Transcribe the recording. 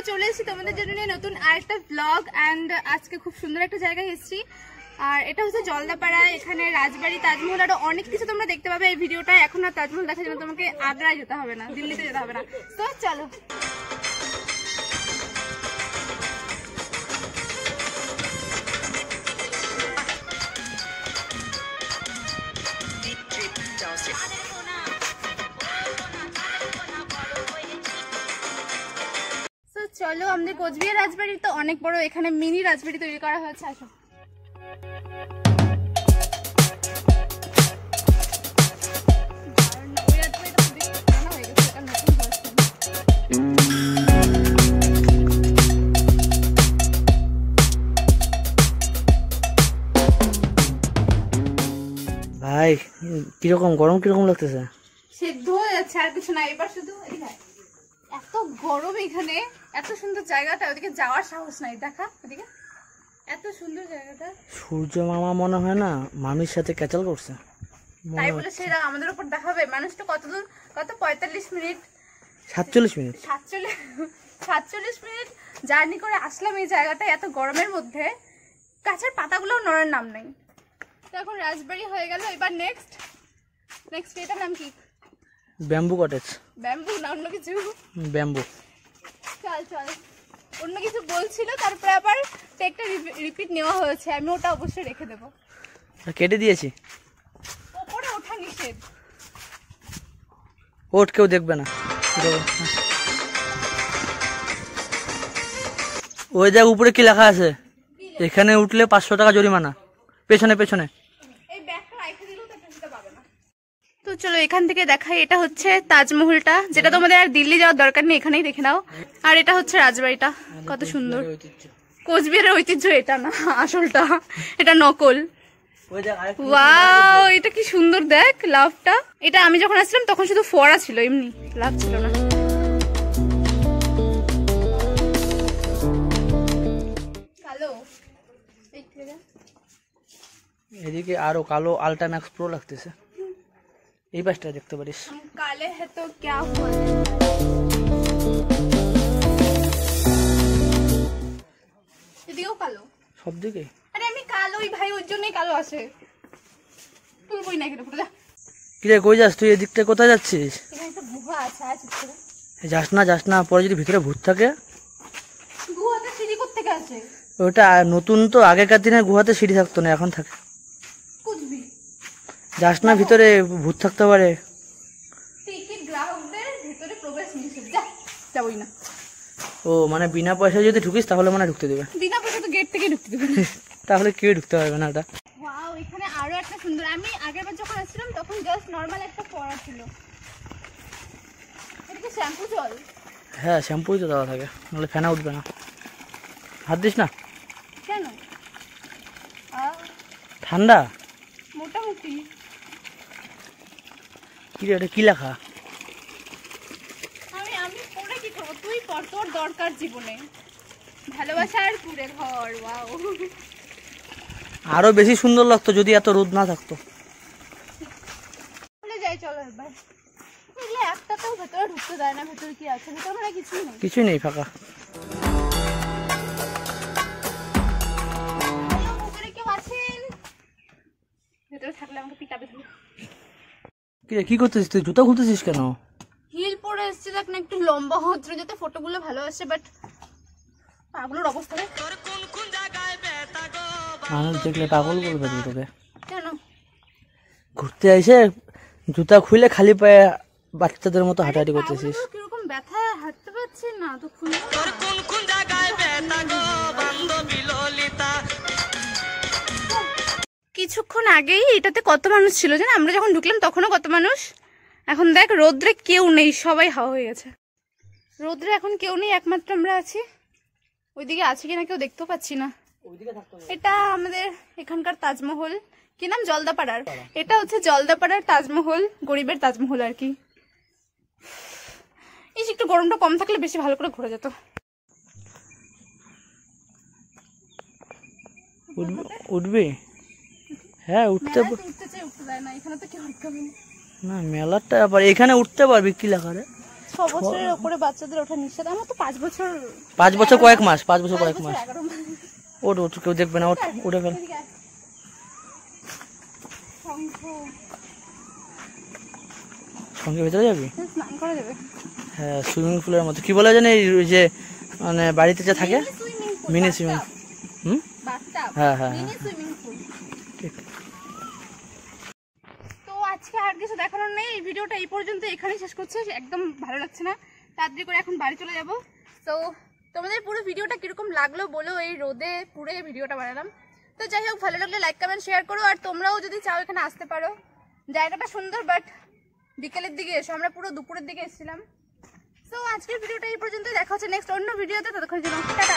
চলে এসেছি তোমাদের জন্য নতুন আরেকটা ব্লগ এন্ড আজকে খুব সুন্দর একটা জায়গায় এসেছি আর এটা হচ্ছে জলদাপাড়া। এখানে রাজবাড়ি, তাজমহল আরো অনেক কিছু তোমরা দেখতে পাবে এই ভিডিওটা। এখন আর তাজমহল দেখার জন্য তোমাকে আগ্রায় যেতে হবে না, দিল্লিতে যেতে হবে না। তো চলো। চলো, আমাদের কোচবিহার রাজবাড়ি তো অনেক বড়, এখানে মিনি রাজবাড়ি তৈরি করা হয়েছে। আসো। ভাই কিরকম গরম, কিরকম লাগতেছে? সেদ্ধ হয়ে যাচ্ছে, আর কিছু না। এবার শুধু এত গরম এখানে, এত সুন্দর জায়গাটা, ওদিকে যাওয়ার সাহস নাই। দেখা ওদিকে এত সুন্দর জায়গাটা। সূর্য মামা মনে হয় না মামির সাথে ক্যাচাল করছে, তাই বলে সেটা আমাদের উপর দেখাবে। মানুষটা কত দূর, কত 45 মিনিট 47 মিনিট 47 মিনিট জার্নি করে আসলাম এই জায়গাটা এত গরমের মধ্যে। গাছের পাতাগুলো নড়ার নাম নেই। তো এখন রাজবাড়ি হয়ে গেল, এবার নেক্সট এটার নাম কি? Bamboo cottage. ব্যাম্বু না অন্য কিছু? ব্যাম্বু। চল চল, অন্য কিছু বলছিল, তারপরে আবার টেকটা রিপিট নেওয়া হয়েছে। আমি ওটা অবশ্যই রেখে দেবো। কেটে দিয়েছি। ওপরে ওঠা নিষেধ। ওঠ, কেউ দেখবে না। ওই দেখ উপরে কি লেখা আছে, এখানে উঠলে 500 টাকা জরিমানা। পেছনে পেছনে। তো চলো এখান থেকে দেখাই। এটা হচ্ছে তাজমহলটা, যেটা তোমাদের আর দিল্লি যাওয়ার দরকার নেই, এখানেই দেখে নাও। আর এটা হচ্ছে রাজবাড়িটা, কত সুন্দর। কোচবিহারের ঐতিহ্য এটা না আসলটা, এটা নকল। ওয়াও, এটা কি সুন্দর দেখ লাভটা। এটা আমি যখন আসলাম তখন শুধু ফোয়ারা ছিল, এমনি লাভ ছিল না। কালো এদিকে আরো কালো আল্ট্রাম্যাক্স প্রো লাগতেছে। এই পাশটা দেখতে পারিস। কালে হে তো ক্যা হুয়া। এদিকেও কালো সব দিকে। আরে আমি কালোই ভাই, ওর জন্যই কালো আসে। তুলবই না কেন, পুরো যা। কিরে কই যাস তুই? এদিকটা কোথায় যাচ্ছিস? এখানে একটা গুহা আছে, আছে ভিতরে। যাস না, পরে যদি ভিতরে ভূত থাকে। গুহাতে সিঁড়ি কোত্থেকে আছে? ওটা নতুন তো, আগেকার দিনে গুহাতে সিঁড়ি থাকতো না, এখন থাকে। কুচবি যাস না, ভিতরে ভূত থাকতে পারে। টিকিট গ্রাহকদের ভিতরে প্রবেশ নিষেধ, যা। যাবই না। ও মানে বিনা পয়সায় যদি ঢুকিস তাহলে মানে ঢুকতে দেবে? বিনা পয়সা তো গেট থেকে ঢুকতে দেবে। তাহলে কেউ ঢুকতে পারবে না এটা। ওয়াও, এখানে আরো একটা সুন্দর। আমি আগেরবার যখন আসছিলাম তখন জাস্ট নরমাল একটা ফোয়ারা ছিল। এটা কি শ্যাম্পু জল? হ্যাঁ, শ্যাম্পুই তো দেওয়া থাকে, নাহলে ফেনা উঠবে না। হাত দিস না কেন? ঠান্ডা মোটামুটি। কি রে, এটা কি লেখা? আমি পরে কি করবো? তুই কর, তোর দরকার জীবনে। ভালোবাসার কুড়ে ঘর। ওয়াও, আরো বেশি সুন্দর লাগতো যদি এত রোদ না থাকতো। চলে যাই, চলো এবার। এগুলো একটাতেও ভেতরে ঢুকতে দেয় না। ভেতরে কি আছে? ভেতরে মানে কিছুই নেই। কিছুই নেই, ফাঁকা। ভেতরে কেউ আছেন? ভেতরে থাকলে আমাকে পিটাবে। কি রে, কি করতেছিস তুই? জুতা খুলতেছিস কেন? হিল পরে এসছে, দেখ না একটু লম্বা হচ্ছে, যাতে ফটোগুলো ভালো আসে। বাট পাগলের অবস্থা মানুষ দেখলে পাগল বলবে তোকে। কেন? ঘুরতে আইসে জুতা খুলে খালি পায়ে বাচ্চাদের মতো হাঁটাহাঁটি করতেছিস। কিরকম ব্যথা, হাঁটতে পারছি না তো। খুলে কিছুক্ষণ আগেই এটাতে কত মানুষ ছিল জানো? আমরা যখন ঢুকলাম তখনও কত মানুষ। এখন দেখ রোদ্রে কেউ নেই, সবাই হাওয়া হয়ে গেছে। রোদ্রে এখন কেউ নেই, একমাত্র আমরা আছি। ওইদিকে আছে কিনা কেউ দেখতেও পাচ্ছি না। এটা আমাদের এখানকার তাজমহল, কি নাম, জলদাপাড়ার। এটা হচ্ছে জলদাপাড়ার তাজমহল, গরিবের তাজমহল আর কি। এই একটু গরমটা কম থাকলে বেশি ভালো করে ঘুরে যেত। উঠবে? হ্যাঁ উঠতে উঠতে চাই, উঠতে যায় না, এখানে তো কেউ উঠবে না। মেলাটা আবার এখানে উঠতে পারবি, কি লেখা রে? 6 বছরের উপরে বাচ্চাদের ওঠা নিষেধ। আমার তো 5 বছর, 5 বছর কয়েক মাস, 5 বছর কয়েক মাস। 11 মাস। ওঠ ওঠ, কেউ দেখবে না, ওঠ উঠে ফেল। সঙ্গে ভেতরে যাবি? স্নান করা যাবে। হ্যাঁ, সুইমিং পুলের মতো, কি বলে জানি ওই যে মানে বাড়িতে যে থাকে মিনি সুইমিং। হ্যাঁ হ্যাঁ হ্যাঁ ঠিক। তো আজকে আর কিছু দেখানোর নেই, এই ভিডিওটা এই পর্যন্ত এখানেই শেষ করছি। একদম ভালো লাগছে না, তাড়াতাড়ি করে এখন বাড়ি চলে যাব। তো তোমাদের পুরো ভিডিওটা কিরকম লাগলো বলো, এই রোদে পুরো এই ভিডিওটা বানালাম। তো যাই হোক, ভালো লাগলে লাইক কমেন্ট শেয়ার করো, আর তোমরাও যদি চাও এখানে আসতে পারো। জায়গাটা সুন্দর, বাট বিকেলের দিকে এসো, আমরা পুরো দুপুরের দিকে এসেছিলাম। তো আজকের ভিডিওটা এই পর্যন্ত, দেখা হচ্ছে নেক্সট অন্য ভিডিওতে, ততক্ষণ জন্য টাটা।